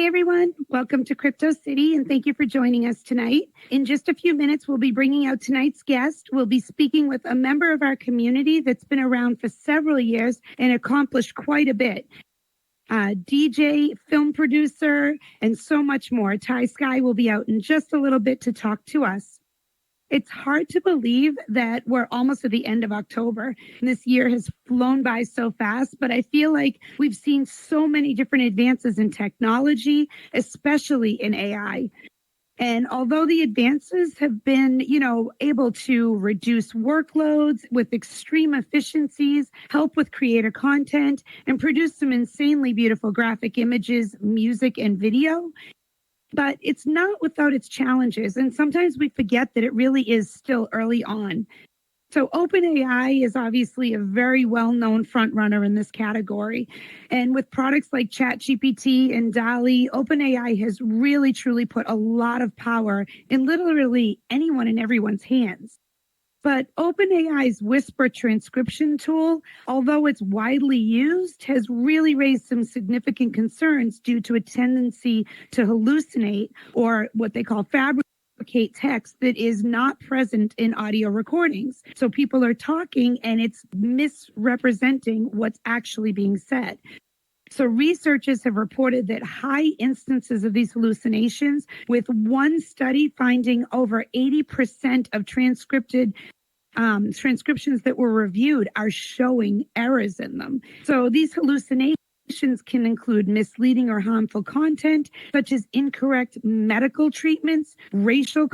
Hey everyone, welcome to Crypto City and thank you for joining us tonight. In just a few minutes, we'll be bringing out tonight's guest. We'll be speaking with a member of our community that's been around for several years and accomplished quite a bit. DJ, film producer, and so much more. Skyy will be out in just a little bit to talk to us. It's hard to believe that we're almost at the end of October. This year has flown by so fast, but I feel like we've seen so many different advances in technology, especially in AI. And although the advances have been, able to reduce workloads with extreme efficiencies, help with creator content, and produce some insanely beautiful graphic images, music, and video, but it's not without its challenges. And sometimes we forget that it really is still early on. So OpenAI is obviously a very well-known frontrunner in this category. And with products like ChatGPT and DALL-E, OpenAI has really, truly put a lot of power in literally anyone and everyone's hands. But OpenAI's Whisper transcription tool, although it's widely used, has really raised some significant concerns due to a tendency to hallucinate, or what they call fabricate text that is not present in audio recordings. So people are talking and it's misrepresenting what's actually being said. So researchers have reported that high instances of these hallucinations, with one study finding over 80% of transcriptions that were reviewed are showing errors in them. So these hallucinations can include misleading or harmful content, such as incorrect medical treatments, racial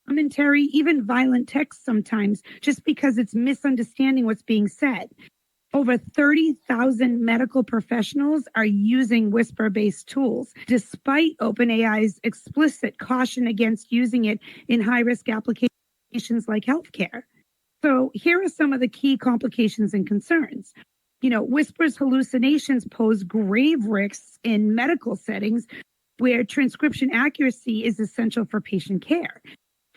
commentary, even violent text sometimes, just because it's misunderstanding what's being said. Over 30,000 medical professionals are using Whisper-based tools, despite OpenAI's explicit caution against using it in high-risk applications like healthcare. So here are some of the key complications and concerns. Whisper's hallucinations pose grave risks in medical settings where transcription accuracy is essential for patient care.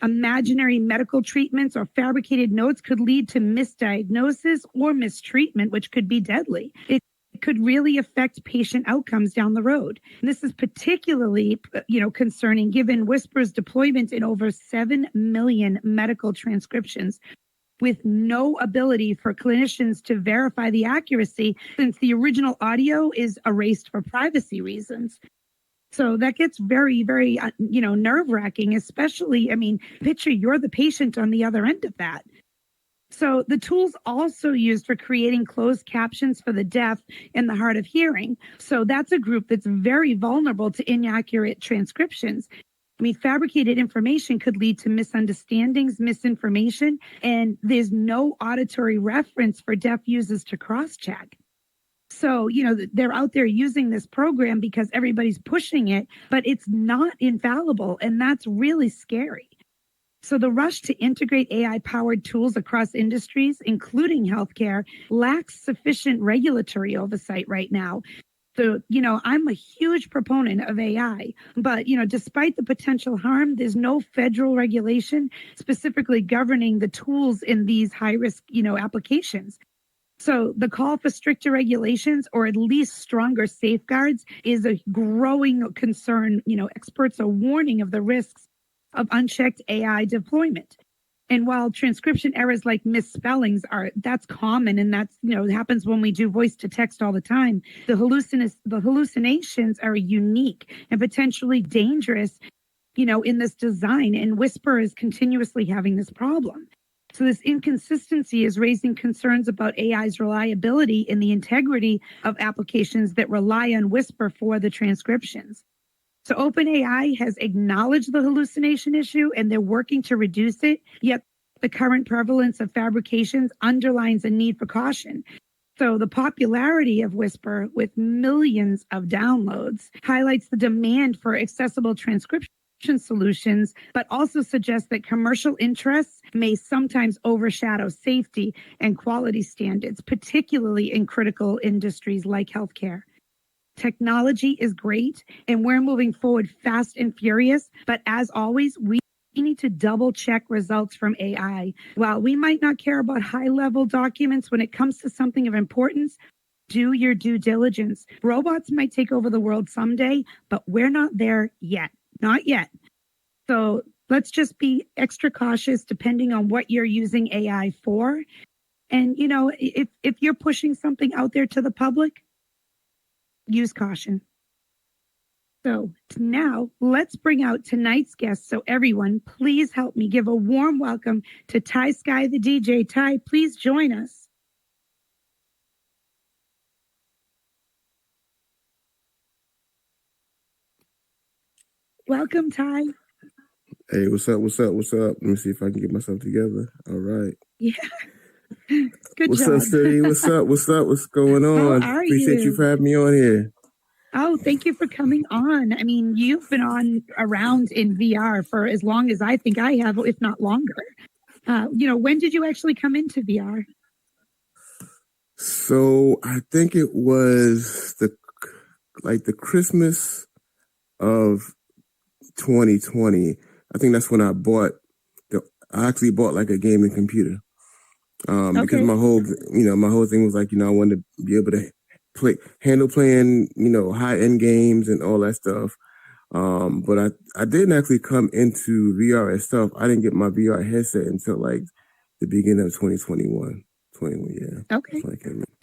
Imaginary medical treatments or fabricated notes could lead to misdiagnosis or mistreatment, which could be deadly. It could really affect patient outcomes down the road. And this is particularly, concerning given Whisper's deployment in over 7 million medical transcriptions, with no ability for clinicians to verify the accuracy since the original audio is erased for privacy reasons. So that gets very, very, nerve-wracking, especially, picture you're the patient on the other end of that. So the tool's also used for creating closed captions for the deaf and the hard of hearing. So that's a group that's very vulnerable to inaccurate transcriptions. Fabricated information could lead to misunderstandings, misinformation, and there's no auditory reference for deaf users to cross-check. So, they're out there using this program because everybody's pushing it, but it's not infallible, and that's really scary. So the rush to integrate AI-powered tools across industries, including healthcare, lacks sufficient regulatory oversight right now. So, I'm a huge proponent of AI, but, despite the potential harm, there's no federal regulation specifically governing the tools in these high-risk, applications. So the call for stricter regulations or at least stronger safeguards is a growing concern. Experts are warning of the risks of unchecked AI deployment. And while transcription errors like misspellings that's common, and that's, happens when we do voice to text all the time, the hallucinations are unique and potentially dangerous, in this design. And Whisper is continuously having this problem. So this inconsistency is raising concerns about AI's reliability and the integrity of applications that rely on Whisper for the transcriptions. So OpenAI has acknowledged the hallucination issue and they're working to reduce it, yet the current prevalence of fabrications underlines a need for caution. So the popularity of Whisper with millions of downloads highlights the demand for accessible transcription solutions, but also suggests that commercial interests may sometimes overshadow safety and quality standards, particularly in critical industries like healthcare. Technology is great, and we're moving forward fast and furious, but as always, we need to double check results from AI. While we might not care about high-level documents when it comes to something of importance, do your due diligence. Robots might take over the world someday, but we're not there yet. Not yet. So let's just be extra cautious depending on what you're using AI for. And, you know, if you're pushing something out there to the public, use caution. So now let's bring out tonight's guest. So everyone, please help me give a warm welcome to Skyy the DJ. Ty, please join us. Welcome, Ty. Hey, what's up? What's up? What's up? Let me see if I can get myself together. All right. Yeah. Good what's job. Up, City? What's up? What's up? What's going on? How are Appreciate you for having me on here. Oh, thank you for coming on. I mean, you've been on around in VR for as long as I think I have, if not longer. You know, when did you actually come into VR? So I think it was the Christmas of 2020. I think that's when I actually bought like a gaming computer. Because my whole thing was like, I wanted to be able to handle playing, high-end games and all that stuff. But I didn't actually come into VR itself. I didn't get my VR headset until like the beginning of 2021. Yeah. Okay.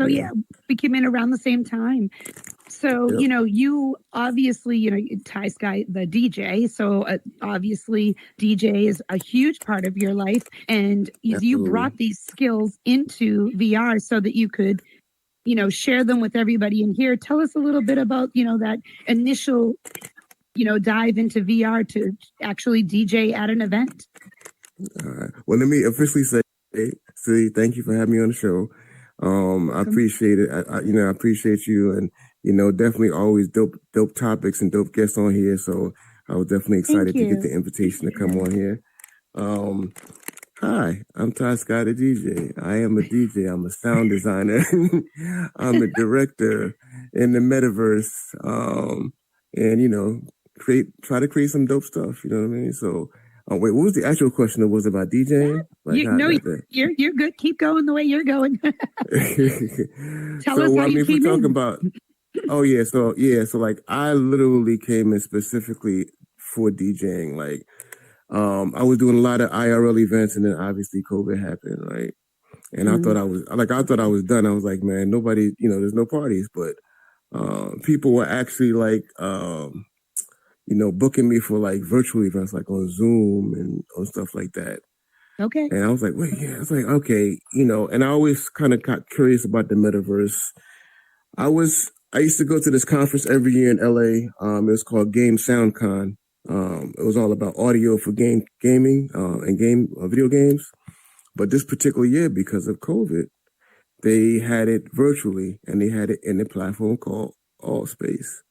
So yeah, we came in around the same time. So, yep. You obviously, Skyy the DJ. So obviously DJ is a huge part of your life. And you brought these skills into VR so that you could, share them with everybody in here. Tell us a little bit about, that initial, dive into VR to actually DJ at an event. All right. Well, let me officially say, thank you for having me on the show. I appreciate it. I appreciate you, and definitely always dope topics and dope guests on here. So I was definitely excited to get the invitation to come on here. Hi, I'm Skyy the DJ. I am a DJ. I'm a sound designer. I'm a director in the Metaverse, and try to create some dope stuff. You know what I mean? So. Wait, what was the actual question that was about DJing? You're good. Keep going the way you're going. Tell us how you came in. Talking about. Oh yeah, so like I literally came in specifically for DJing. Like, I was doing a lot of IRL events, and then obviously COVID happened, right? And I thought I was done. I was like, man, nobody, there's no parties, but people were actually like. Booking me for like virtual events, like on Zoom and on stuff like that. Okay. And I was like, okay, and I always kind of got curious about the metaverse. I used to go to this conference every year in LA. It was called Game SoundCon. It was all about audio for gaming and video games. But this particular year, because of COVID, they had it virtually, and they had it in a platform called AllSpace.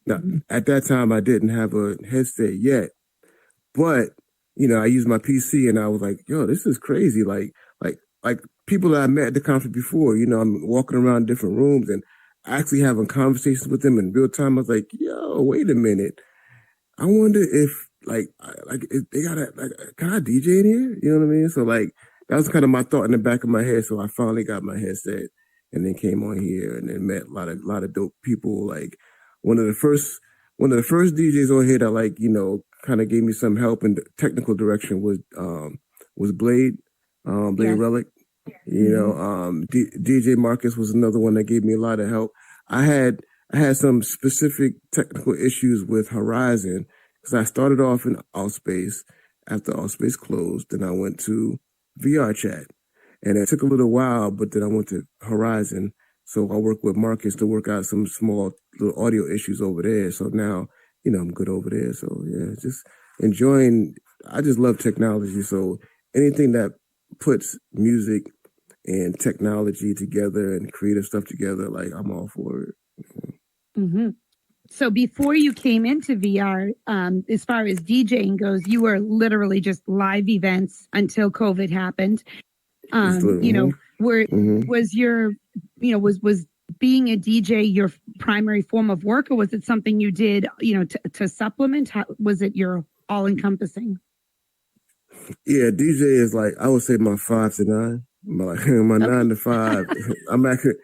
Now, at that time, I didn't have a headset yet, but, I used my PC and I was like, yo, this is crazy. Like people that I met at the conference before, I'm walking around different rooms and actually having conversations with them in real time. I was like, yo, wait a minute. I wonder if if they got can I DJ in here? You know what I mean? So like, that was kind of my thought in the back of my head. So I finally got my headset and then came on here and then met a lot of dope people. Like, one of the first DJs on here that kind of gave me some help in the technical direction was Blade Relic. DJ Marcus was another one that gave me a lot of help. I had some specific technical issues with Horizon because I started off in AllSpace. After AllSpace closed, then I went to VR Chat, and it took a little while, but then I went to Horizon. So I worked with Marcus to work out some small little audio issues over there. So now, I'm good over there. So yeah, just enjoying. I just love technology. So anything that puts music and technology together and creative stuff together, like I'm all for it. Mm-hmm. So before you came into VR, as far as DJing goes, you were literally just live events until COVID happened. Was your, was being a DJ your primary form of work, or was it something you did, to supplement? Was it your all encompassing? Yeah, DJ is like, I would say my 5 to 9. my Okay. 9 to 5. I'm actually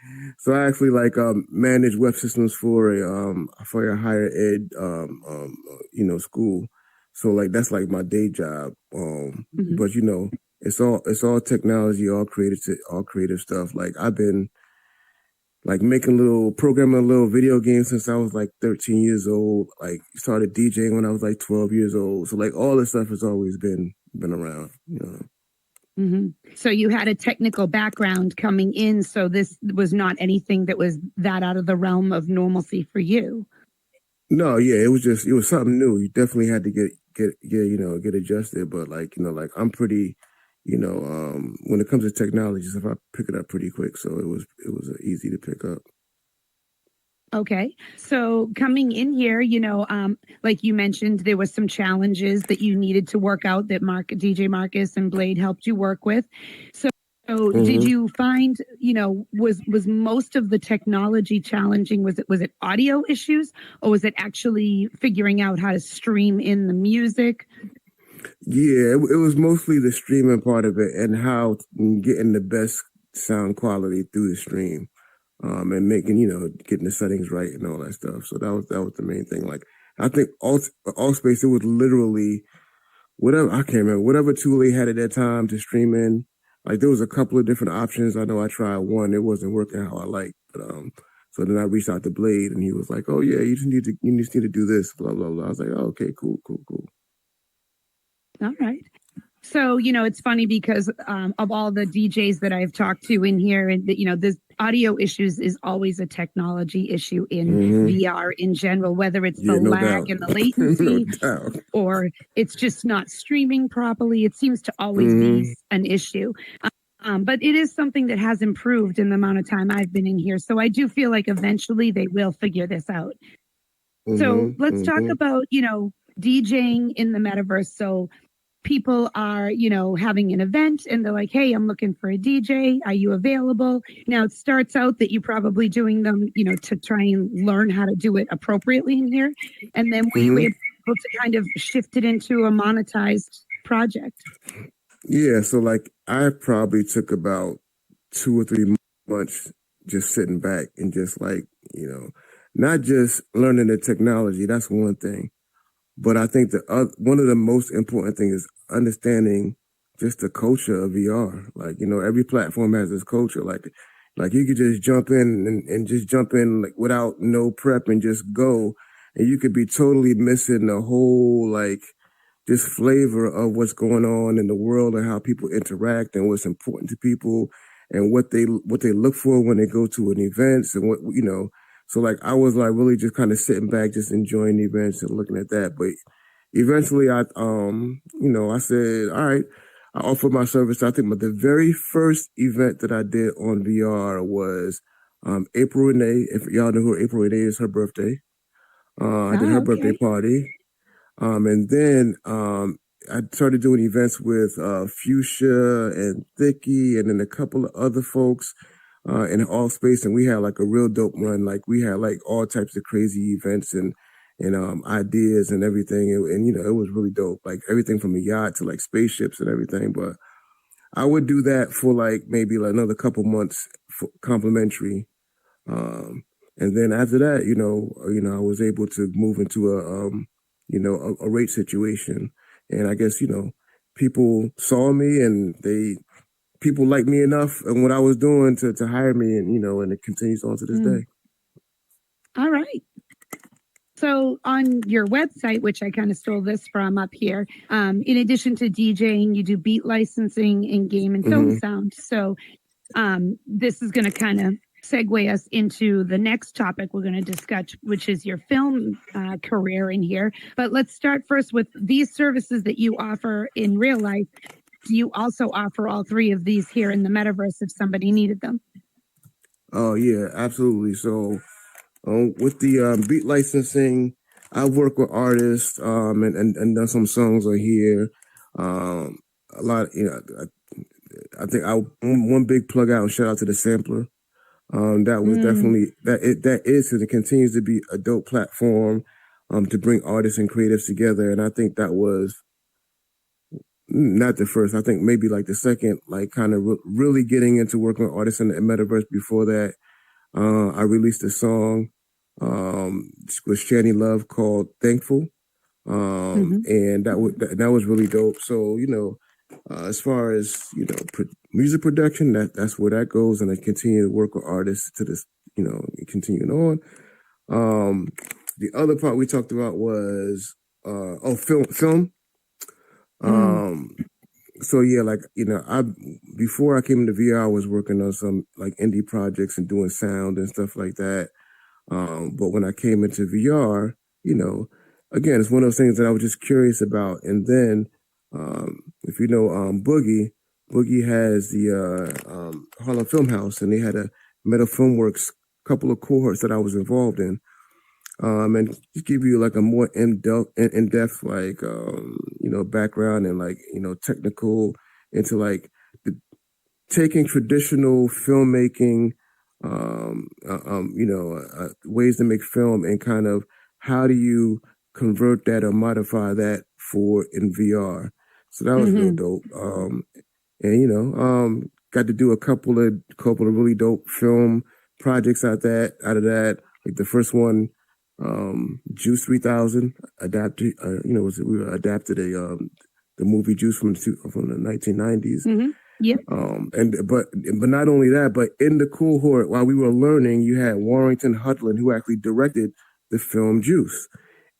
I actually like manage web systems for a higher ed school. So like that's like my day job. Mhm. But it's all technology, all creative stuff. Like I've been like programming little video games since I was like 13 years old. Like started DJing when I was like 12 years old. So like all this stuff has always been around. So you had a technical background coming in, so this was not anything that was that out of the realm of normalcy for you. No, yeah, it was something new. You definitely had to get adjusted. But like like I'm pretty, when it comes to technology stuff, I pick it up pretty quick. So it was easy to pick up. Okay. So coming in here, like you mentioned, there was some challenges that you needed to work out that DJ Marcus and Blade helped you work with. So did you find, was most of the technology challenging? Was it audio issues, or was it actually figuring out how to stream in the music? Yeah, it was mostly the streaming part of it and how getting the best sound quality through the stream. And making, getting the settings right and all that stuff. So that was the main thing. Like I think all space, it was literally whatever, I can't remember, whatever tool they had at that time to stream in. Like there was a couple of different options. I know I tried one, it wasn't working how I liked. But so then I reached out to Blade and he was like, "Oh yeah, you just need to do this, blah blah blah." I was like, "Oh, okay, cool." All right. So, it's funny because of all the DJs that I've talked to in here, and this audio issues is always a technology issue in VR in general, whether it's the no lag doubt. and the latency, No doubt. or it's just not streaming properly. It seems to always be an issue. But it is something that has improved in the amount of time I've been in here. So I do feel like eventually they will figure this out. So let's talk about, DJing in the metaverse. So people are, having an event and they're like, "Hey, I'm looking for a DJ. Are you available?" Now it starts out that you're probably doing them, to try and learn how to do it appropriately in here. And then were you able to kind of shift it into a monetized project? Yeah, so like I probably took about 2 or 3 months just sitting back and just like, not just learning the technology, that's one thing. But I think one of the most important things is understanding just the culture of VR. Like, every platform has its culture. Like you could just jump in and just jump in like without no prep and just go. And you could be totally missing the whole like this flavor of what's going on in the world and how people interact and what's important to people and what they look for when they go to an event and what. So like I was like really just kind of sitting back, just enjoying the events and looking at that. But eventually I said, all right, I offered my service. I think the very first event that I did on VR was April Renee. If y'all know who April Renee is, her birthday. I did her birthday party. And then I started doing events with Fuchsia and Thicky and then a couple of other folks in All Space. And we had like a real dope run. Like we had like all types of crazy events and ideas and everything. And it was really dope. Like everything from a yacht to like spaceships and everything. But I would do that for like maybe like another couple months for complimentary. And then after that, I was able to move into a rate situation. And I guess, people saw me and people liked me enough and what I was doing to hire me and, and it continues on to this day. All right. So on your website, which I kind of stole this from up here, in addition to DJing, you do beat licensing and game and film sound. So this is going to kind of segue us into the next topic we're going to discuss, which is your film career in here. But let's start first with these services that you offer in real life. Do you also offer all three of these here in the metaverse if somebody needed them? Oh, yeah, absolutely. So with the beat licensing, I work with artists and done some songs on here. A lot, I think one big plug out and shout out to the sampler. That was definitely that is and it continues to be a dope platform to bring artists and creatives together. And I think that was not the first. I think maybe like the second, like kind of really getting into working with artists in the metaverse. Before that, I released a song with Shani Love called "Thankful," and that was really dope. So as far as music production, that's where that goes, and I continue to work with artists to this, continuing on. The other part we talked about was film. So yeah, like I before I came into VR, I was working on some like indie projects and doing sound and stuff like that. But when I came into VR, again, it's one of those things that I was just curious about. And then, if Boogie has the Harlem Film House, and they had a Meta Filmworks couple of cohorts that I was involved in. And just give you like a more in-depth like background and like technical into like taking traditional filmmaking ways to make film and kind of how do you convert that or modify that for in VR. So that was real dope. And got to do a couple of really dope film projects out of that. Like the first one, Juice 3000 adapted. We adapted the movie Juice from the 1990s. Yep. But not only that, but in the cohort while we were learning, you had Warrington Hudlin, who actually directed the film Juice.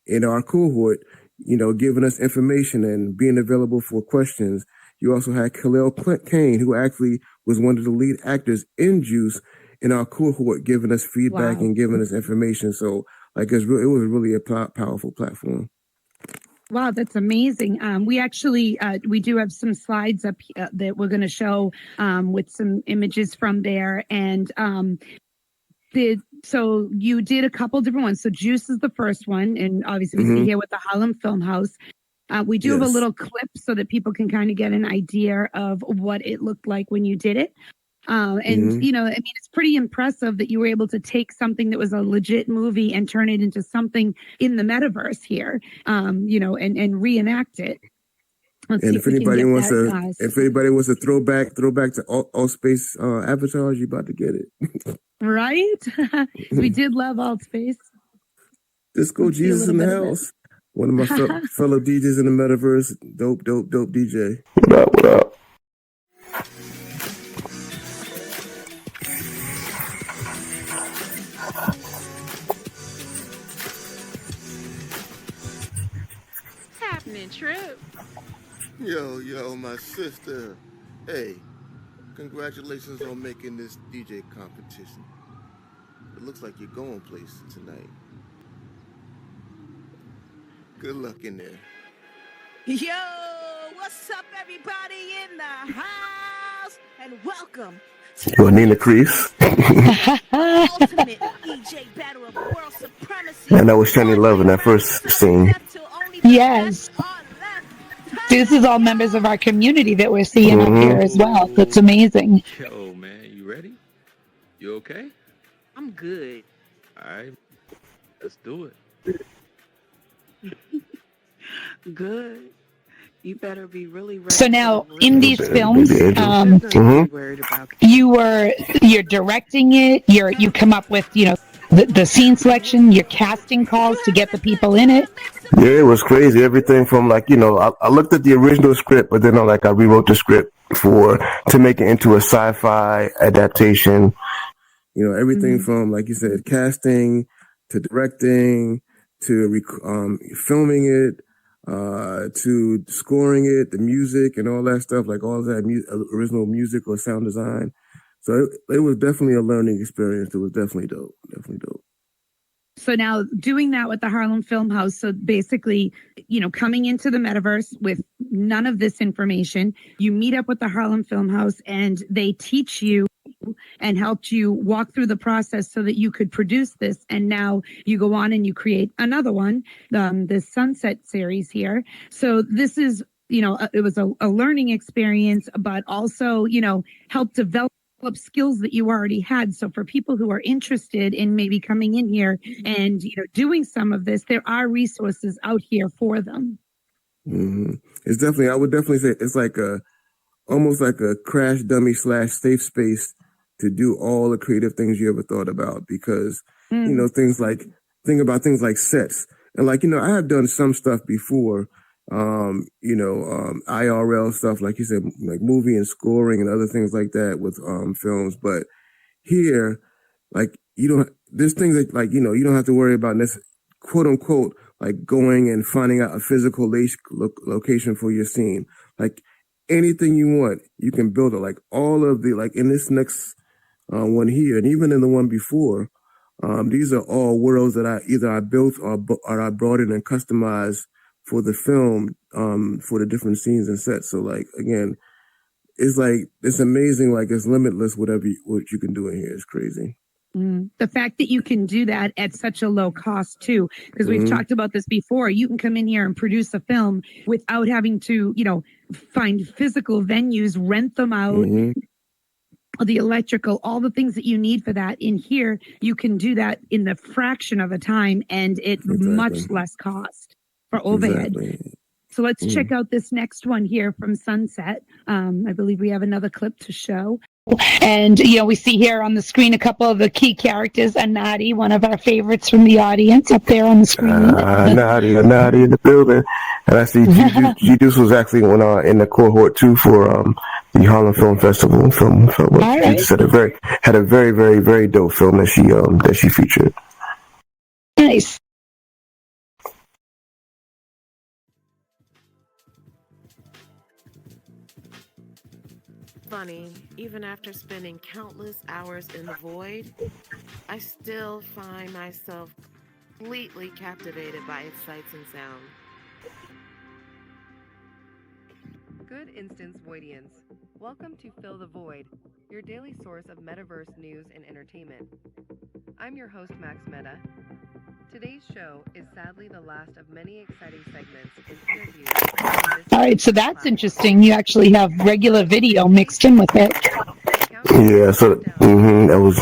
In our cohort, giving us information and being available for questions. You also had Khalil Kane, who actually was one of the lead actors in Juice, in our cohort, giving us feedback and giving us information. So, like, it was really a powerful platform. Wow, that's amazing. We actually we do have some slides up that we're going to show with some images from there, and so you did a couple different ones. So Juice is the first one, and obviously we see here with the Harlem Film House. We do have a little clip so that people can kind of get an idea of what it looked like when you did it. It's pretty impressive that you were able to take something that was a legit movie and turn it into something in the metaverse here, and reenact it. And if anybody wants to throwback to all space avatars, you about to get it. Right? We did love Alt Space. Disco Jesus in the house. One of my fellow DJs in the metaverse. Dope DJ. What up? Happening, Trip? Yo, my sister. Hey, congratulations on making this DJ competition. It looks like you're going places tonight. Good luck in there. Yo, what's up, everybody in the house? And welcome to Yo, Nina Crease. ultimate DJ battle of world supremacy. And that was Shani Love in that first scene. Yes. This is all members of our community that we're seeing up here as well. That's amazing. Yo, man, you ready? You okay? I'm good. All right, let's do it. Good. You better be really ready. So now in these films, you're directing it. You come up with the scene selection, your casting calls to get the people in it. Yeah, it was crazy. Everything from I looked at the original script, but then I rewrote the script to make it into a sci-fi adaptation. Everything from, like you said, casting to directing to filming it, to scoring it, the music and all that stuff, like all that original music or sound design. So it was definitely a learning experience. It was definitely dope. So now doing that with the Harlem Film House, so basically, coming into the metaverse with none of this information, you meet up with the Harlem Film House and they teach you and helped you walk through the process so that you could produce this. And now you go on and you create another one, the Sunset series here. So this is, it was a learning experience, but also, helped develop skills that you already had. So for people who are interested in maybe coming in here and doing some of this, there are resources out here for them. hmm It's definitely, I would definitely say it's like almost like a crash dummy / safe space to do all the creative things you ever thought about because, think about things like sets. And like, I have done some stuff before, IRL stuff, like you said, like movie and scoring and other things like that with films. But here, like there's things that like, you don't have to worry about this quote unquote, like going and finding out a physical location for your scene. Like anything you want, you can build it. Like all of the, like in this next one here, and even in the one before, these are all worlds that I built or I brought in and customized for the film, for the different scenes and sets. So like, again, it's amazing. Like it's limitless. What you can do in here is crazy. The fact that you can do that at such a low cost too, because we've talked about this before. You can come in here and produce a film without having to, find physical venues, rent them out, the electrical, all the things that you need for that. In here, you can do that in the fraction of a time and at much less cost for overhead. Exactly. So let's check out this next one here from Sunset. I believe we have another clip to show. And, we see here on the screen a couple of the key characters. Anadi, one of our favorites from the audience, up there on the screen. Anadi in the building. And I see G-Deuce was actually in the cohort too for the Harlem Film Festival. Had a very, very, very dope film that she featured. Nice. Funny, even after spending countless hours in the void, I still find myself completely captivated by its sights and sounds. Good instance, Voidians. Welcome to Fill the Void, your daily source of metaverse news and entertainment. I'm your host, Max Meta. Today's show is sadly the last of many exciting segments and interviews. All right, so that's interesting. You actually have regular video mixed in with it. Yeah, so that was.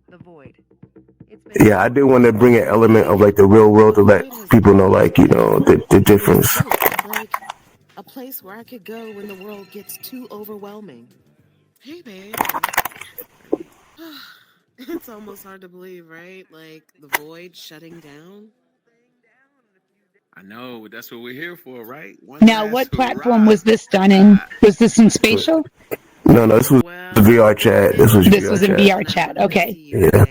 The Void. Yeah, I did want to bring an element of like the real world to let people know, like the difference. Like a place where I could go when the world gets too overwhelming. Hey, babe. It's almost hard to believe, right? Like the void shutting down. I know, that's what we're here for, right? Now, what platform was this done in? Was this in Spatial? No, this was VR chat. This was in VR chat. Okay. Yeah.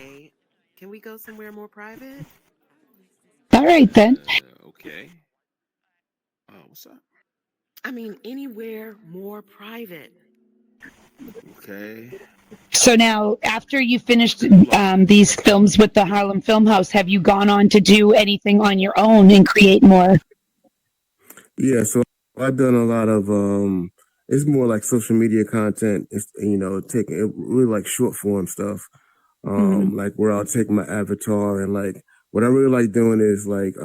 Can we go somewhere more private? All right, then. Okay. What's up? I mean, anywhere more private. Okay. So now, after you finished these films with the Harlem Film House, have you gone on to do anything on your own and create more? Yeah, so I've done a lot of it's more like social media content. It's taking it really like short form stuff. Like where I'll take my avatar and like what I really like doing is like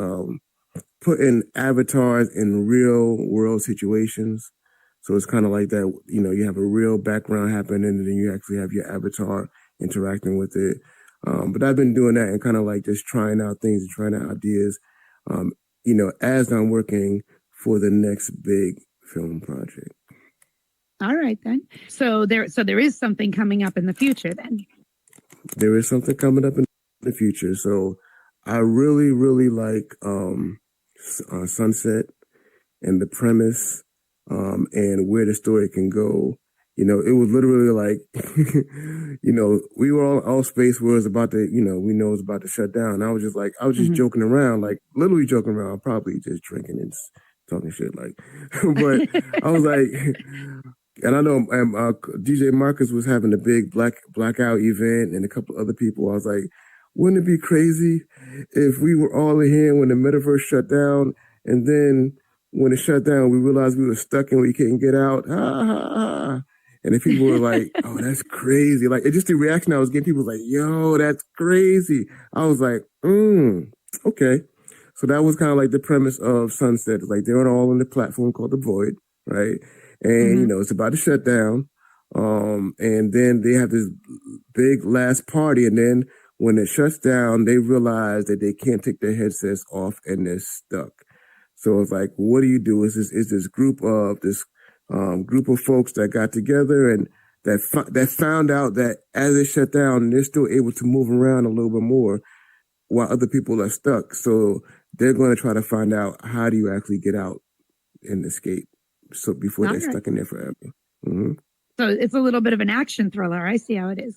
putting avatars in real world situations. So it's kind of like that, you have a real background happening and then you actually have your avatar interacting with it. But I've been doing that and kind of like just trying out things and trying out ideas, as I'm working for the next big film project. All right, then. So there is something coming up in the future then. There is something coming up in the future. So I really, really like Sunset and the premise. And where the story can go. It was literally like, we were all space where it was about to, we know it's about to shut down. I was just joking around, like literally joking around, probably just drinking and talking shit like, but I was like, and I know DJ Marcus was having a big blackout event and a couple other people. I was like, wouldn't it be crazy if we were all in here when the metaverse shut down and then when it shut down, we realized we were stuck and we couldn't get out. Ha, ha, ha. And if people were like, oh, that's crazy. Like, it's just the reaction I was getting. People was like, yo, that's crazy. I was like, okay. So that was kind of like the premise of Sunset. Like, they're all on the platform called The Void, right? And, it's about to shut down. And then they have this big last party. And then when it shuts down, they realize that they can't take their headsets off and they're stuck. So it's like, what do you do? Is this group of folks that got together and that found out that as they shut down, they're still able to move around a little bit more while other people are stuck. So they're going to try to find out, how do you actually get out and escape, so before they're stuck in there forever. Mm-hmm. So it's a little bit of an action thriller. I see how it is.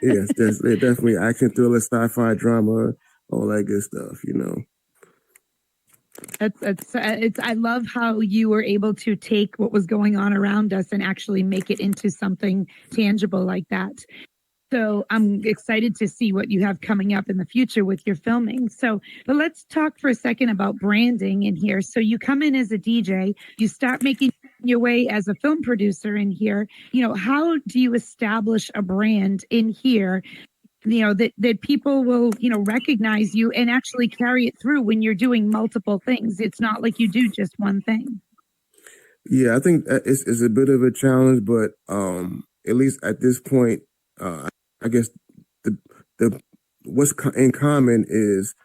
Yes, there's definitely action thriller, sci-fi, drama, all that good stuff, you know. I love how you were able to take what was going on around us and actually make it into something tangible like that. So I'm excited to see what you have coming up in the future with your filming. But let's talk for a second about branding in here. So you come in as a DJ, you start making your way as a film producer in here. You know, how do you establish a brand in here, you know, that people will, you know, recognize you and actually carry it through when you're doing multiple things? It's not like you do just one thing. Yeah, I think it's a bit of a challenge, but at least at this point, I guess the what's in common is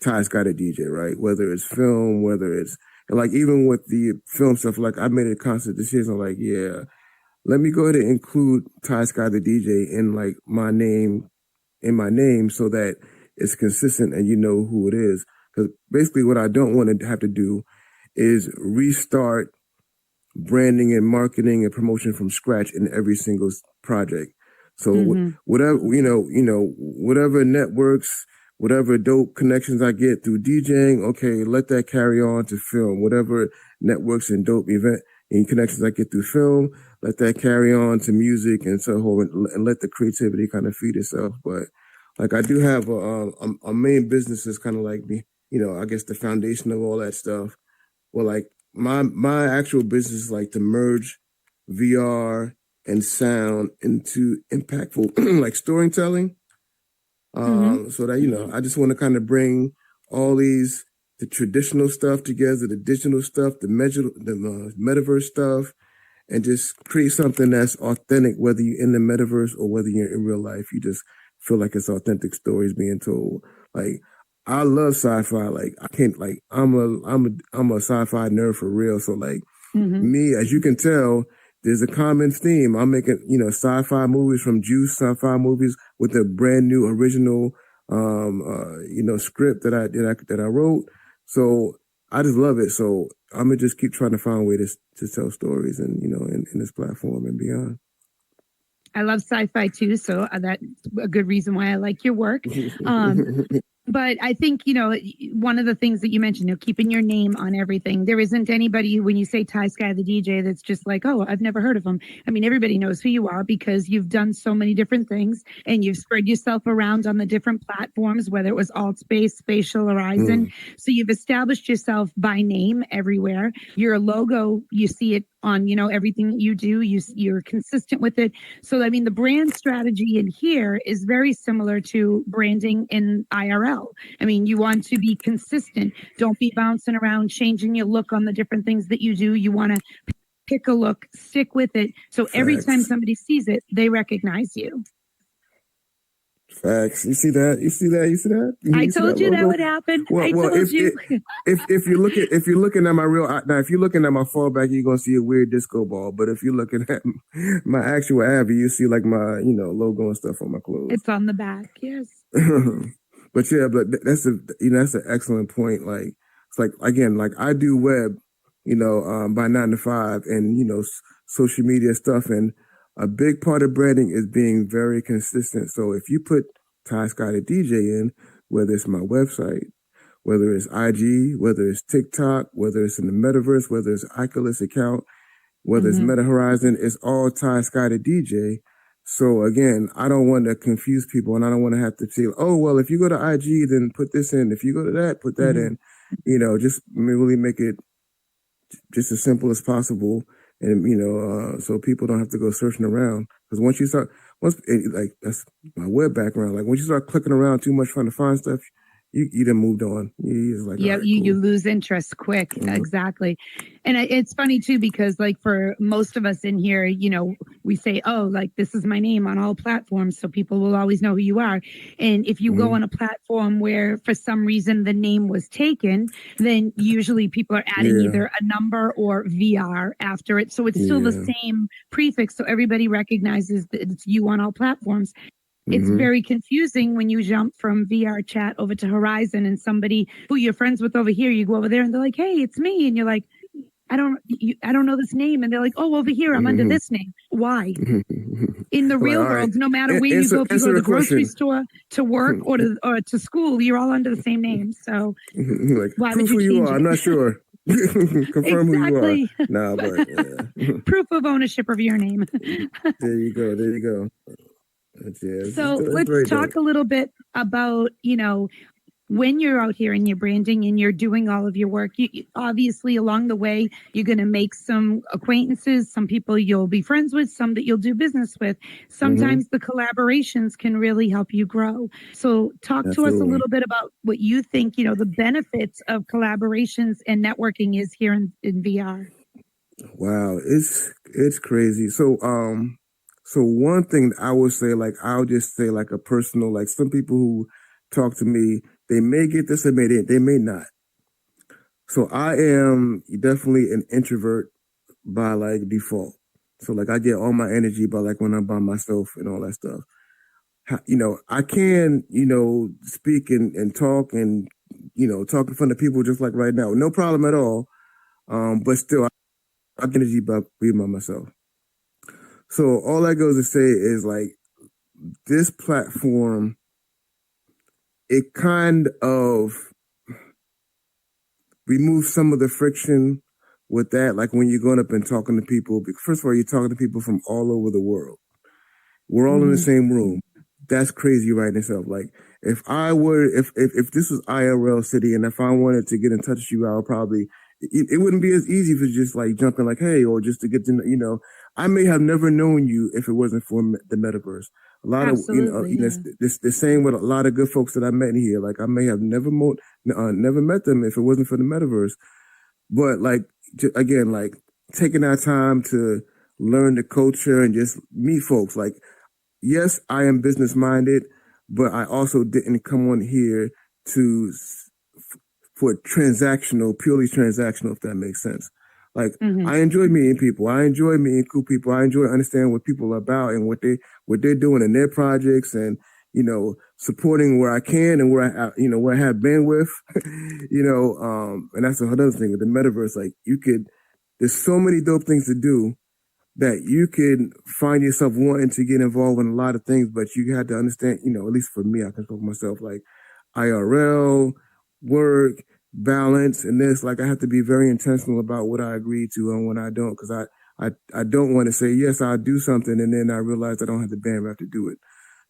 Skyy the DJ, right? Whether it's film, whether it's, and like even with the film stuff, like I made a conscious decision, like, yeah, let me go ahead and include Skyy the DJ in like my name, so that it's consistent and you know who it is. Because basically, what I don't want to have to do is restart branding and marketing and promotion from scratch in every single project. So whatever, whatever networks, whatever dope connections I get through DJing, okay, let that carry on to film. Whatever networks and dope event and connections I get through film, let that carry on to music and so on, and let the creativity kind of feed itself. But like I do have a main business is kind of like the, I guess the foundation of all that stuff. Well, like my actual business is like to merge VR and sound into impactful like storytelling. So that, I just want to kind of bring all the traditional stuff together, the digital stuff, the metaverse stuff, and just create something that's authentic, whether you're in the metaverse or whether you're in real life. You just feel like it's authentic stories being told. Like, I love sci-fi. Like, I can't, like, I'm a sci-fi nerd for real. So like me, as you can tell, there's a common theme. I'm making, sci-fi movies from Juice, sci-fi movies with a brand new original, script that I wrote. So I just love it. So I'm gonna just keep trying to find a way to tell stories and, in this platform and beyond. I love sci-fi too, so that's a good reason why I like your work. But I think, one of the things that you mentioned, keeping your name on everything. There isn't anybody, when you say Skyy the DJ, that's just like, oh, I've never heard of him. I mean, everybody knows who you are because you've done so many different things and you've spread yourself around on the different platforms, whether it was Altspace, Spatial, Horizon. So you've established yourself by name everywhere. Your logo, you see it on, everything that you do. You're consistent with it. So, I mean, the brand strategy in here is very similar to branding in IRL. I mean, you want to be consistent. Don't be bouncing around, changing your look on the different things that you do. You want to pick a look, stick with it. So every time somebody sees it, they recognize you. Facts. You see that? I told you that would happen. If you're looking at my if you're looking at my fallback, you're gonna see a weird disco ball. But if you're looking at my actual Abby, you see like my logo and stuff on my clothes. It's on the back, yes. But yeah, that's an excellent point. Like it's like again, like I do web, by 9 to 5, and social media stuff, and a big part of branding is being very consistent. So if you put Skyy the DJ in, whether it's my website, whether it's IG, whether it's TikTok, whether it's in the metaverse, whether it's Oculus account, whether it's Meta Horizon, it's all Skyy the DJ. So again, I don't want to confuse people, and I don't want to have to say, oh, well, if you go to IG, then put this in. If you go to that, put that in. Just really make it just as simple as possible. And, so people don't have to go searching around. Because that's my web background. Like once you start clicking around too much trying to find stuff, you done moved on. You just like, Yeah, all right, you cool. lose interest quick. Mhm. Exactly. And it's funny too, because like for most of us in here, we say, oh, like this is my name on all platforms. So people will always know who you are. And if you go Mhm. on a platform where for some reason the name was taken, then usually people are adding Yeah. either a number or VR after it. So it's still the Yeah. same prefix. So everybody recognizes that it's you on all platforms. It's Mhm. very confusing when you jump from VR chat over to Horizon and somebody who you're friends with over here, you go over there and they're like, hey, it's me. And you're like, I don't know this name. And they're like, oh, over here, I'm under Mhm. this name. Why? Mhm. In the Like, real all right, world, no matter where you answer go, if you go answer to the the grocery question. store, to work, or to school, you're all under the same name. So Like, why would proof you who you change are. it? I'm not sure. Confirm who you are. Exactly. Nah, but yeah. Proof of ownership of your name. There you go. There you go. That's, yeah, So it's let's very talk dope. a little bit about, when you're out here and you're branding and you're doing all of your work, obviously along the way, you're going to make some acquaintances, some people you'll be friends with, some that you'll do business with. Mm-hmm. Sometimes the collaborations can really help you grow. So talk to us a Absolutely. little bit about what you think, the benefits of collaborations and networking is here in VR. Wow, it's crazy. So one thing I would say, like I'll just say, like a personal, like some people who talk to me, they may get this, they may not. So I am definitely an introvert by like default. So like I get all my energy by like when I'm by myself and all that stuff. I can, speak and talk and, talk in front of people just like right now. No problem at all. But still I get energy by being by myself. So all that goes to say is like this platform, it kind of removes some of the friction with that. Like when you're going up and talking to people, first of all, you're talking to people from all over the world. We're all in the same room. That's crazy right in itself. Like if this was IRL city and if I wanted to get in touch with you, I would probably, it wouldn't be as easy for just like jumping like, hey, or just to get to know, I may have never known you if it wasn't for the metaverse. A lot of, Absolutely. this the same with a lot of good folks that I met here. Like I may have never met them if it wasn't for the metaverse. But like, again, like taking our time to learn the culture and just meet folks. Like, yes, I am business minded, but I also didn't come on here to for purely transactional, if that makes sense. Like I enjoy meeting people. I enjoy meeting cool people. I enjoy understanding what people are about and what they're doing in their projects and, supporting where I can and where where I have bandwidth, and that's another thing with the metaverse. Like there's so many dope things to do that you could find yourself wanting to get involved in a lot of things, but you had to understand, at least for me, I can talk for myself, like IRL, work, balance, and this, like I have to be very intentional about what I agree to and when I don't, because I don't want to say, yes, I'll do something, and then I realize I don't have the bandwidth to do it.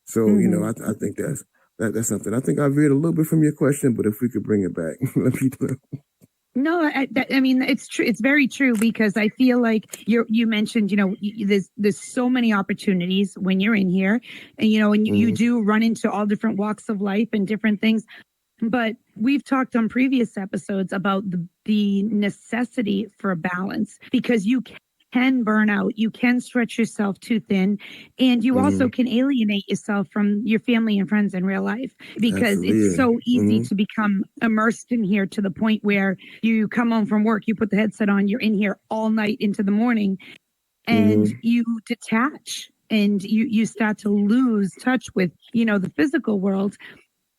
So, I think that's something. I think I veered a little bit from your question, but if we could bring it back, let me know. No, I mean it's true. It's very true because I feel like you mentioned, there's so many opportunities when you're in here, and and you do run into all different walks of life and different things. But we've talked on previous episodes about the necessity for balance because you can burn out, you can stretch yourself too thin, and you also can alienate yourself from your family and friends in real life because it's so easy to become immersed in here to the point where you come home from work, you put the headset on, you're in here all night into the morning, and you detach and you start to lose touch with the physical world.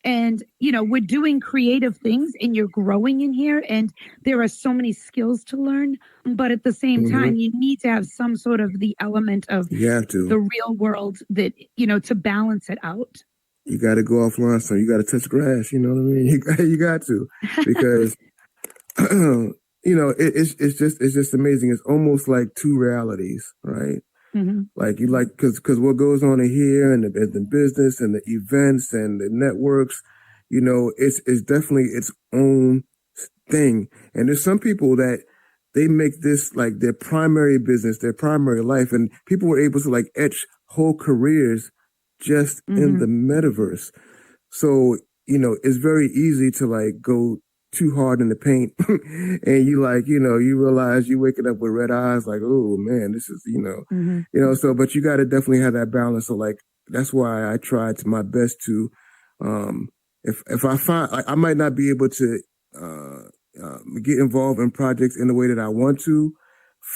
And we're doing creative things and you're growing in here and there are so many skills to learn, but at the same time you need to have some sort of the element of You have to. the real world that to balance it out. You got to go offline, so you got to touch grass. You know what I mean? You got to, because it's just amazing. It's almost like two realities, right? Like because what goes on in here and the business and the events and the networks, it's definitely its own thing. And there's some people that they make this like their primary business, their primary life, and people were able to like etch whole careers just in the metaverse. So it's very easy to like go too hard in the paint and you realize you waking up with red eyes, like, oh man, this is, so, but you got to definitely have that balance. So like, that's why I try to my best to, if I find, I might not be able to, get involved in projects in the way that I want to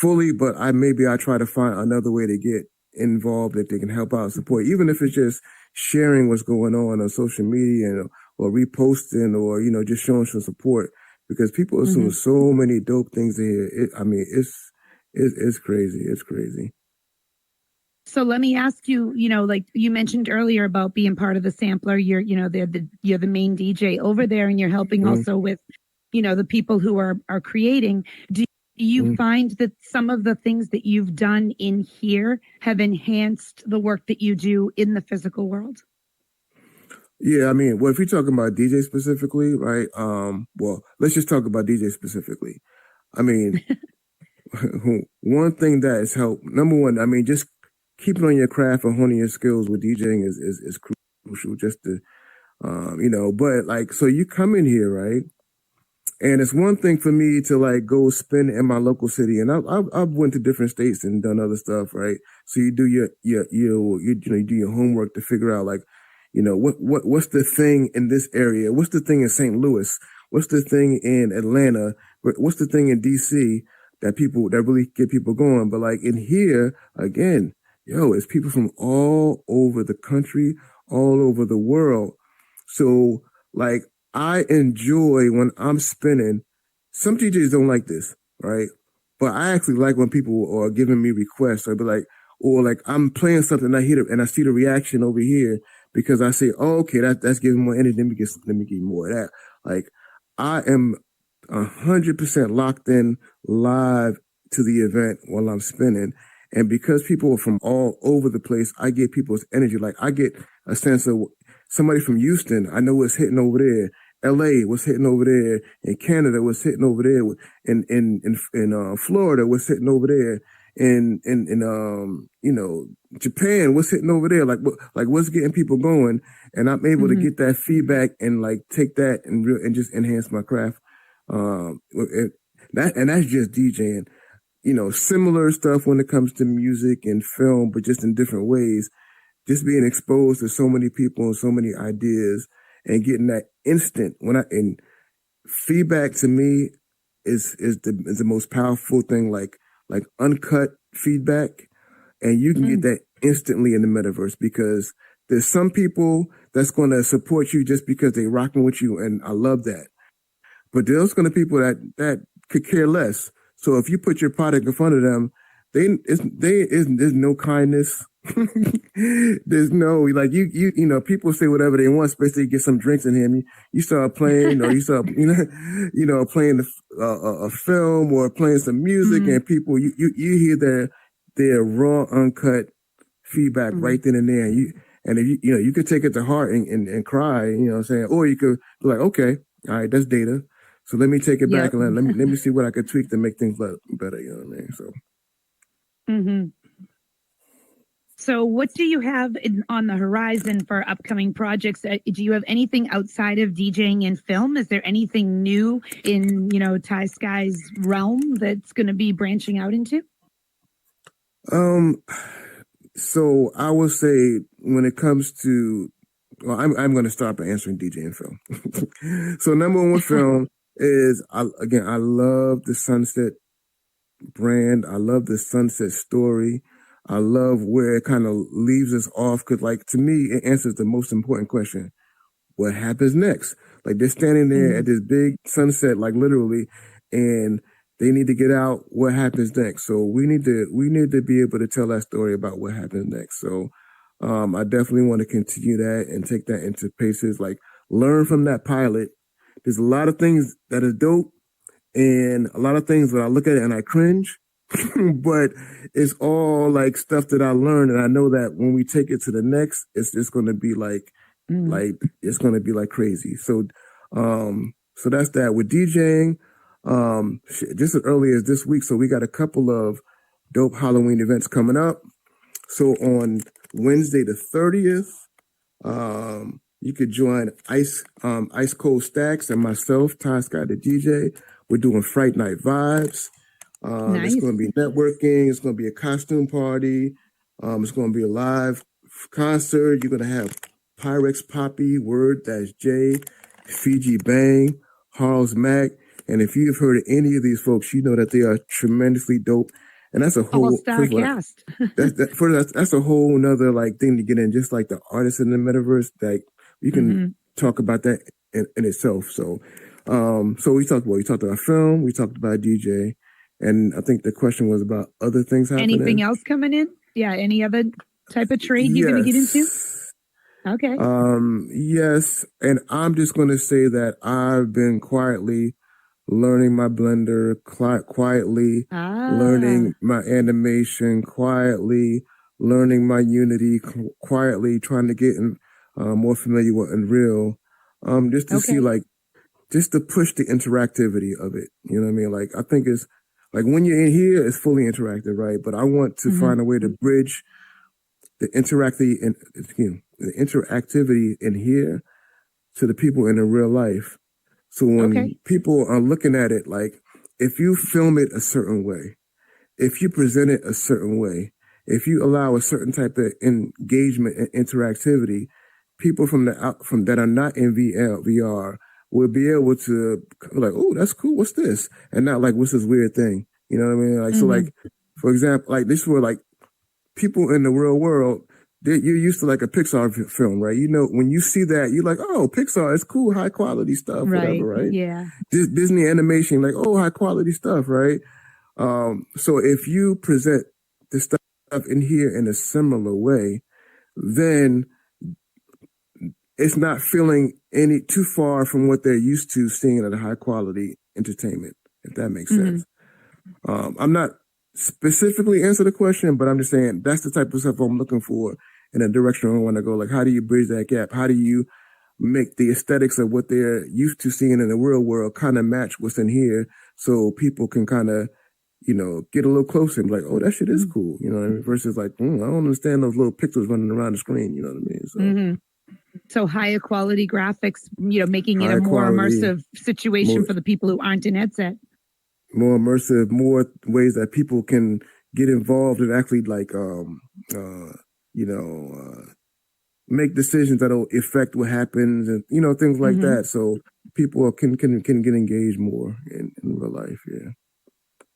fully, but I try to find another way to get involved that they can help out, support, even if it's just sharing what's going on social media or reposting or, just showing some support, because people are seeing so many dope things in here. It's crazy. It's crazy. So let me ask you, like you mentioned earlier about being part of the sampler, you're the main DJ over there, and you're helping also with, the people who are creating. Do you find that some of the things that you've done in here have enhanced the work that you do in the physical world? Yeah, I mean, well, if you're talking about DJ specifically, right? Well, let's just talk about DJ specifically. I mean, one thing that has helped, number one, I mean, just keeping on your craft and honing your skills with DJing is crucial. Just to, but like, so you come in here, right? And it's one thing for me to like go spend in my local city, and I've went to different states and done other stuff, right? So you do you do your homework to figure out like, what's the thing in this area? What's the thing in St. Louis? What's the thing in Atlanta? What's the thing in DC that really get people going? But like in here, again, it's people from all over the country, all over the world. So like, I enjoy when I'm spinning. Some DJs don't like this, right? But I actually like when people are giving me requests. I'd be like, or like I'm playing something, I hear it, and I see the reaction over here because I say, oh, okay, that's giving more energy. Let me give more of that. Like I am 100% locked in live to the event while I'm spinning. And because people are from all over the place, I get people's energy. Like I get a sense of somebody from Houston, I know what's hitting over there. LA was hitting over there, and Canada was hitting over there, in Florida was hitting over there, in Japan was hitting over there. Like what's getting people going, and I'm able to get that feedback and like take that and just enhance my craft. That's just DJing. Similar stuff when it comes to music and film, but just in different ways. Just being exposed to so many people and so many ideas and getting that instant and feedback to me is the most powerful thing, like uncut feedback. And you can get that instantly in the metaverse, because there's some people that's going to support you just because they rocking with you. And I love that. But there's going to be people that could care less. So if you put your product in front of them, there's no kindness. There's no, like, people say whatever they want, especially get some drinks in him. You start playing, you start, playing a film or playing some music, and people, you hear their raw, uncut feedback right then and there. And if you could take it to heart and cry, what I'm saying? Or you could be like, okay, all right, that's data. So let me take it back and let me see what I could tweak to make things better. You know what I mean? So. So what do you have on the horizon for upcoming projects? Do you have anything outside of DJing and film? Is there anything new in, Skyy's realm that's going to be branching out into? So I will say when it comes to, well, I'm going to start by answering DJ and film. So number one with film is, I love the Sunset brand. I love the Sunset story. I love where it kind of leaves us off, because, like, to me, it answers the most important question: what happens next? Like, they're standing there at this big sunset, like literally, and they need to get out. What happens next? So we need to be able to tell that story about what happens next. So I definitely want to continue that and take that into places, like learn from that pilot. There's a lot of things that are dope, and a lot of things that I look at it and I cringe. But it's all like stuff that I learned, and I know that when we take it to the next, it's just going to be like it's going to be like crazy. So, so that's that with DJing. Just as early as this week, so we got a couple of dope Halloween events coming up. So on Wednesday the 30th, You could join Ice Cold Stacks and myself, Skyy the DJ. We're doing Fright Night Vibes. Nice. It's going to be networking. It's going to be a costume party. It's going to be a live concert. You're going to have Pyrex Poppy, Word Dash J, Fiji Bang, Harles Mack. And if you've heard of any of these folks, you know that they are tremendously dope. And that's a whole all-star cast. that's a whole nother like thing to get in, just like the artists in the metaverse. Like you can talk about that in itself. So we talked about film, we talked about DJ, and I think the question was about other things happening. Anything else coming in? Yeah, any other type of trade you're going to get into? Okay. Yes, and I'm just going to say that I've been quietly learning my Blender, quietly learning my animation, quietly learning my Unity, quietly trying to get more familiar with Unreal, just to see just to push the interactivity of it. You know what I mean? Like I think it's like when you're in here, it's fully interactive, right? But I want to find a way to bridge the interactivity in here to the people in the real life. So when people are looking at it, like if you film it a certain way, if you present it a certain way, if you allow a certain type of engagement and interactivity, people from that are not in VR will be able to be like, oh, that's cool. What's this? And not like, what's this weird thing? You know what I mean? Like, so like, for example, like this were like people in the real world, you're used to like a Pixar film, right? You know, when you see that, you're like, oh, Pixar is cool, high quality stuff, whatever, right? Yeah. Disney animation, like, oh, high quality stuff, right? So if you present the stuff in here in a similar way, then it's not feeling any too far from what they're used to seeing at a high quality entertainment, if that makes sense. I'm not specifically answer the question, but I'm just saying that's the type of stuff I'm looking for in a direction I want to go. Like, how do you bridge that gap? How do you make the aesthetics of what they're used to seeing in the real world kind of match what's in here so people can kind of, you know, get a little closer and be like, oh, that shit is cool. You know what I mean? Versus like, I don't understand those little pixels running around the screen. You know what I mean? So higher quality graphics, you know, making it a more immersive situation for the people who aren't in headset. More immersive, more ways that people can get involved and actually like, make decisions that'll affect what happens and, you know, things like that. So people can get engaged more in real life. Yeah.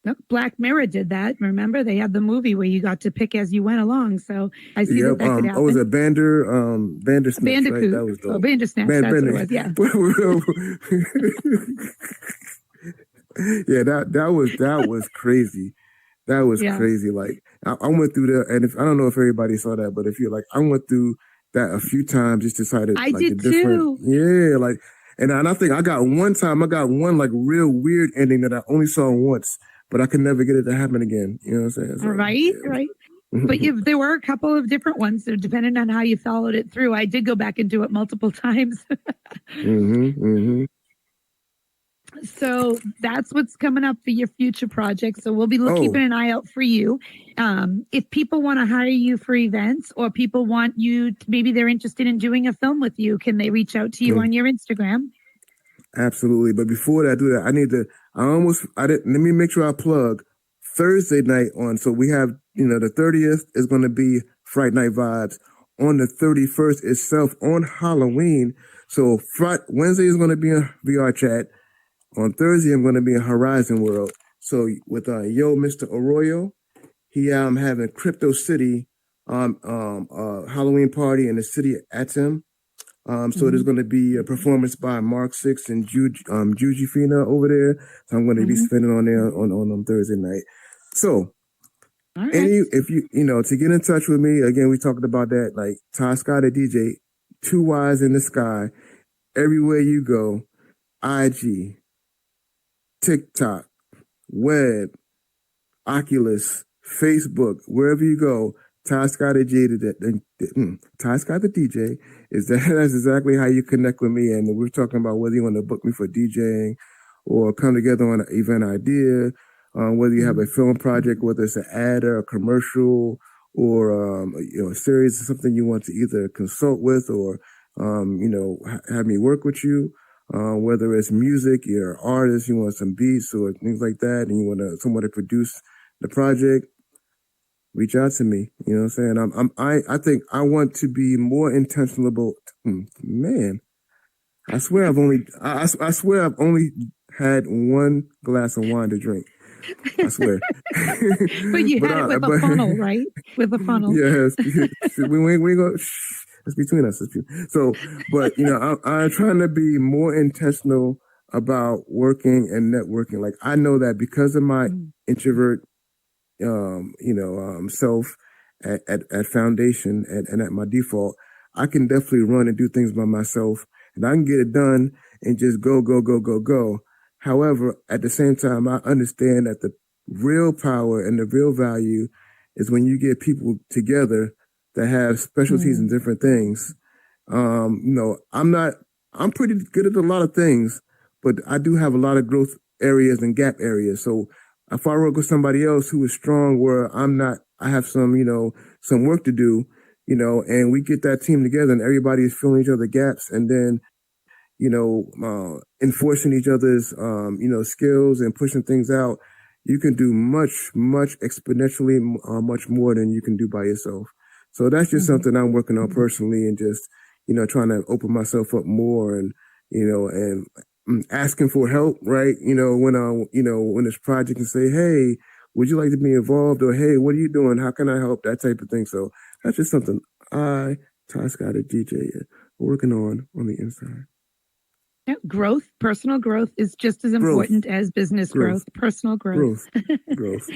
Nope. Black Mirror did that. Remember, they had the movie where you got to pick as you went along. So I see that could happen. Oh, was it Bandersnatch, Bandicoot. Right? That was dope. Oh, Bandersnatch. That's what it was. Yeah. Yeah, that was crazy. That was crazy. Like I went through that, and I don't know if everybody saw that, but if you're like, I went through that a few times, just decided. I like, did too. Yeah, like, and I think I got one like real weird ending that I only saw once, but I could never get it to happen again. You know what I'm saying? So, Right. But there were a couple of different ones, so depending on how you followed it through. I did go back and do it multiple times. So that's what's coming up for your future projects. So we'll be keeping an eye out for you. If people want to hire you for events, or people want you, maybe they're interested in doing a film with you, can they reach out to you on your Instagram? Absolutely. But before I do that, let me make sure I plug Thursday night on. So we have, the 30th is going to be Fright Night Vibes. On the 31st itself, on Halloween. So Wednesday is going to be a VR chat. On Thursday, I'm going to be in Horizon World. So with Mr. Arroyo, he having Crypto City Halloween party in the city at Atom. So there's going to be a performance by Mark Six and Juji Fina over there. So I'm going to be spending on there on Thursday night. So if you to get in touch with me, again, we talked about that, like Skyy the DJ, 2 Y's in the sky, everywhere you go, IG, TikTok, web, Oculus, Facebook, wherever you go, Skyy the DJ that's exactly how you connect with me. And we're talking about whether you want to book me for DJing or come together on an event idea, whether you have a film project, whether it's an ad or a commercial or a series of something you want to either consult with or have me work with you. Whether it's music, you're an artist, you want some beats or things like that, and you want someone to produce the project, reach out to me. You know what I'm saying? I think I want to be more intentional about, man, I swear I swear I've only had one glass of wine to drink. I swear. But you had it with a funnel, right? With a funnel. Yes. we go. It's between us. So, but I'm trying to be more intentional about working and networking. Like I know that because of my introvert, self at foundation and at my default, I can definitely run and do things by myself, and I can get it done and just go, go, go, go, go. However, at the same time, I understand that the real power and the real value is when you get people together that have specialties in different things. I'm pretty good at a lot of things, but I do have a lot of growth areas and gap areas. So if I work with somebody else who is strong where I'm not, I have some work to do, and we get that team together and everybody is filling each other's gaps and then, enforcing each other's, skills and pushing things out, you can do much, much exponentially, much more than you can do by yourself. So that's just something I'm working on personally and just, trying to open myself up more and, and asking for help, right? When this project and say, hey, would you like to be involved? Or, hey, what are you doing? How can I help? That type of thing. So that's just something Skyy the DJ, working on the inside. Yeah, growth, personal growth is just as important as business growth. Personal growth. Growth.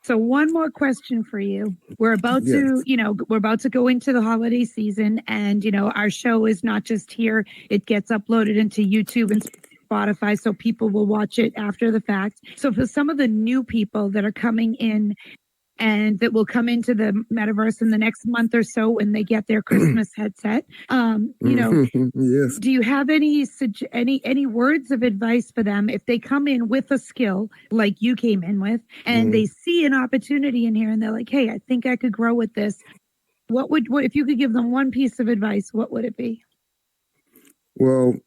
So one more question for you. We're about to go into the holiday season and, our show is not just here. It gets uploaded into YouTube and Spotify so people will watch it after the fact. So for some of the new people that are coming in and that will come into the metaverse in the next month or so when they get their Christmas headset. Yes. Do you have any words of advice for them if they come in with a skill like you came in with and they see an opportunity in here and they're like, hey, I think I could grow with this. What if you could give them one piece of advice, what would it be? Well,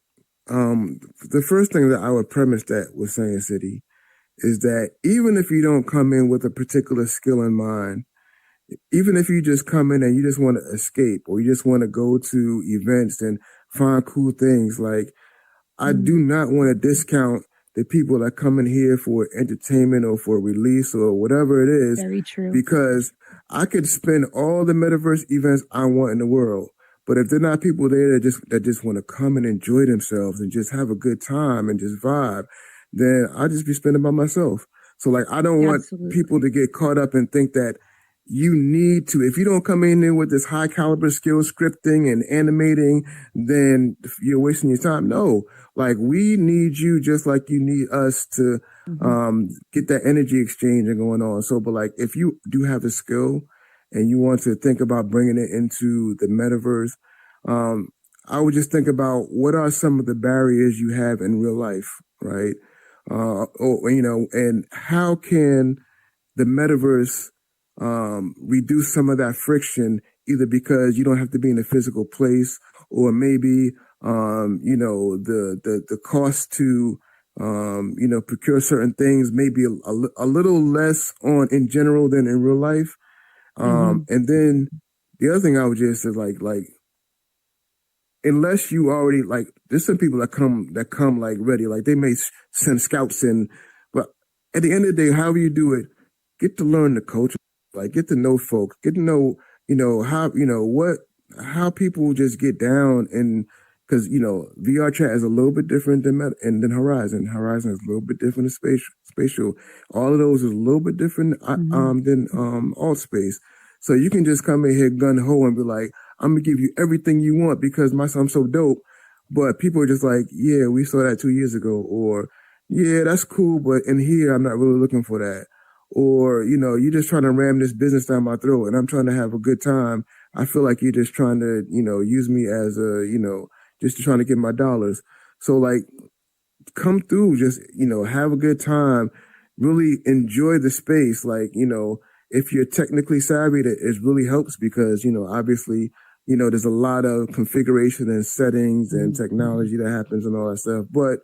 the first thing that I would premise that with saying, City, is that even if you don't come in with a particular skill in mind, even if you just come in and you just want to escape or you just want to go to events and find cool things, like I do not want to discount the people that come in here for entertainment or for release or whatever it is. Very true. Because I could spend all the metaverse events I want in the world, but if they're not people there that just want to come and enjoy themselves and just have a good time and just vibe, then I'll just be spending by myself. So like, I don't want people to get caught up and think that you need to, if you don't come in there with this high caliber skill scripting and animating, then you're wasting your time. No, like we need you just like you need us to get that energy exchange going on. So, but like, if you do have a skill and you want to think about bringing it into the metaverse, I would just think about what are some of the barriers you have in real life, right? And how can the metaverse reduce some of that friction, either because you don't have to be in a physical place, or maybe the cost to procure certain things may be a little less in general than in real life. And then the other thing I would just say, like unless you already, like, there's some people that come like ready, like they may send scouts in, but at the end of the day, however you do it, get to learn the culture, like get to know folks, get to know, how people just get down. And because, VR chat is a little bit different than Horizon. Horizon is a little bit different than spatial. All of those is a little bit different than alt space. So you can just come in here gun ho and be like, I'm gonna give you everything you want because I'm so dope. But people are just like, yeah, we saw that 2 years ago, or yeah, that's cool, but in here I'm not really looking for that. Or, you're just trying to ram this business down my throat and I'm trying to have a good time. I feel like you're just trying to, use me as just trying to get my dollars. So like, come through, just, have a good time, really enjoy the space. Like, if you're technically savvy, it really helps because, obviously, there's a lot of configuration and settings and technology that happens and all that stuff. But,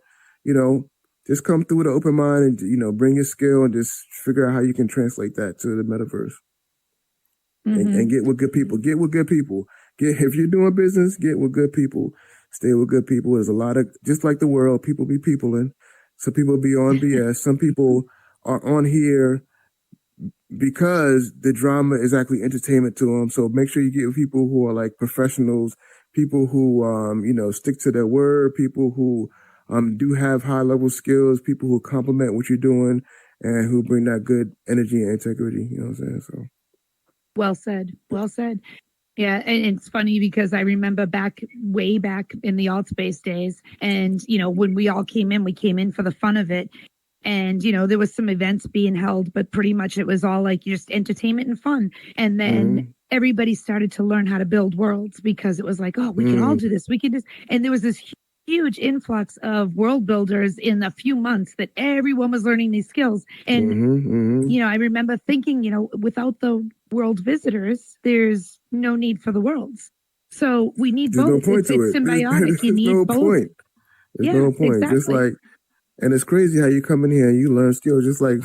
just come through with an open mind and, bring your skill and just figure out how you can translate that to the metaverse. And get with good people. Get with good people. If you're doing business, get with good people. Stay with good people. There's a lot of, just like the world, people be peopling. Some people be on BS. Some people are on here because the drama is actually entertainment to them. So make sure you get with people who are like professionals, people who, stick to their word, people who do have high level skills, people who complement what you're doing and who bring that good energy and integrity. You know what I'm saying? So. Well said. Well said. Yeah, and it's funny because I remember way back in the alt space days, and when we all came in for the fun of it, and there was some events being held, but pretty much it was all like just entertainment and fun. And then everybody started to learn how to build worlds because it was like, oh, we can all do this. We can just, and there was this huge influx of world builders in a few months that everyone was learning these skills. And I remember thinking, without the world visitors, there's no need for the worlds. So we need both. No point to it's symbiotic. You need no both. Point. There's no point. Exactly. Just like, and it's crazy how you come in here and you learn skills. Just like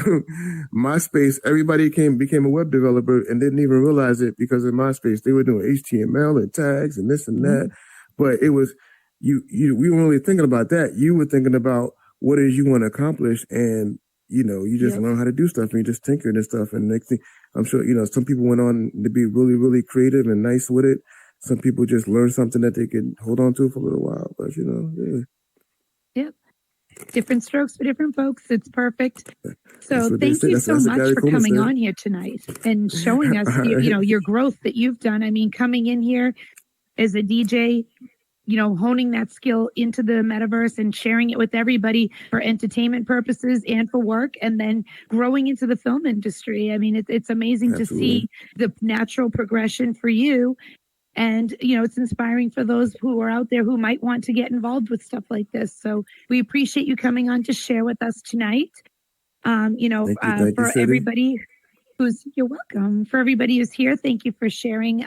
MySpace, everybody became a web developer and didn't even realize it because in MySpace they were doing HTML and tags and this and that. But it was we weren't really thinking about that. You were thinking about what it is you want to accomplish, and you just learn how to do stuff and you just tinker and stuff. And next thing, I'm sure some people went on to be really, really creative and nice with it. Some people just learned something that they could hold on to for a little while. But Yep. Different strokes for different folks. It's perfect. So thank you so much for coming on here tonight and showing us, your growth that you've done. I mean, coming in here as a DJ, honing that skill into the metaverse and sharing it with everybody for entertainment purposes and for work, and then growing into the film industry. I mean, it's amazing to see the natural progression for you. And, it's inspiring for those who are out there who might want to get involved with stuff like this. So we appreciate you coming on to share with us tonight. Thank you, everybody you're welcome. For everybody who's here, thank you for sharing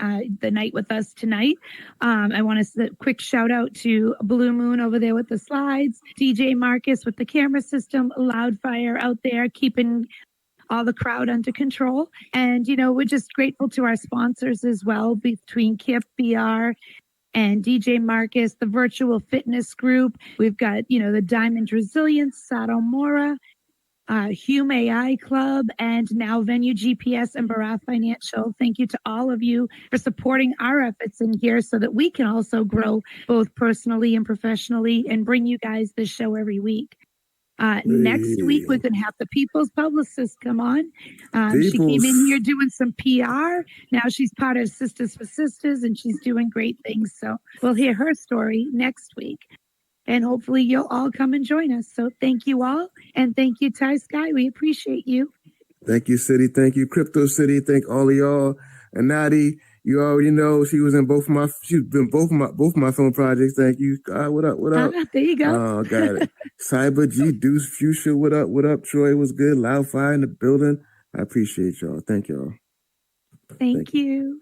the night with us tonight. I want to say a quick shout out to Blue Moon over there with the slides, DJ Marcus with the camera system, Loudfire out there keeping all the crowd under control. And, we're just grateful to our sponsors as well, between Kip BR and DJ Marcus, the Virtual Fitness Group. We've got, the Diamond Resilience, Sato Mora, Hume AI Club, and now Venue GPS and Barath Financial. Thank you to all of you for supporting our efforts in here so that we can also grow both personally and professionally and bring you guys this show every week. Next week, we're going to have the People's Publicist come on. She came in here doing some PR. Now she's part of Sisters for Sisters, and she's doing great things. So we'll hear her story next week. And hopefully you'll all come and join us. So thank you all. And thank you, Skyy. We appreciate you. Thank you, City. Thank you, Crypto City. Thank all of y'all. And Nadi, you already know she's been both of my film projects. Thank you. What up? What up? There you go. Oh, got it. Cyber G, Deuce, Fuchsia. What up? What up? Troy was good. Loudfire in the building. I appreciate y'all. Thank y'all. Thank you.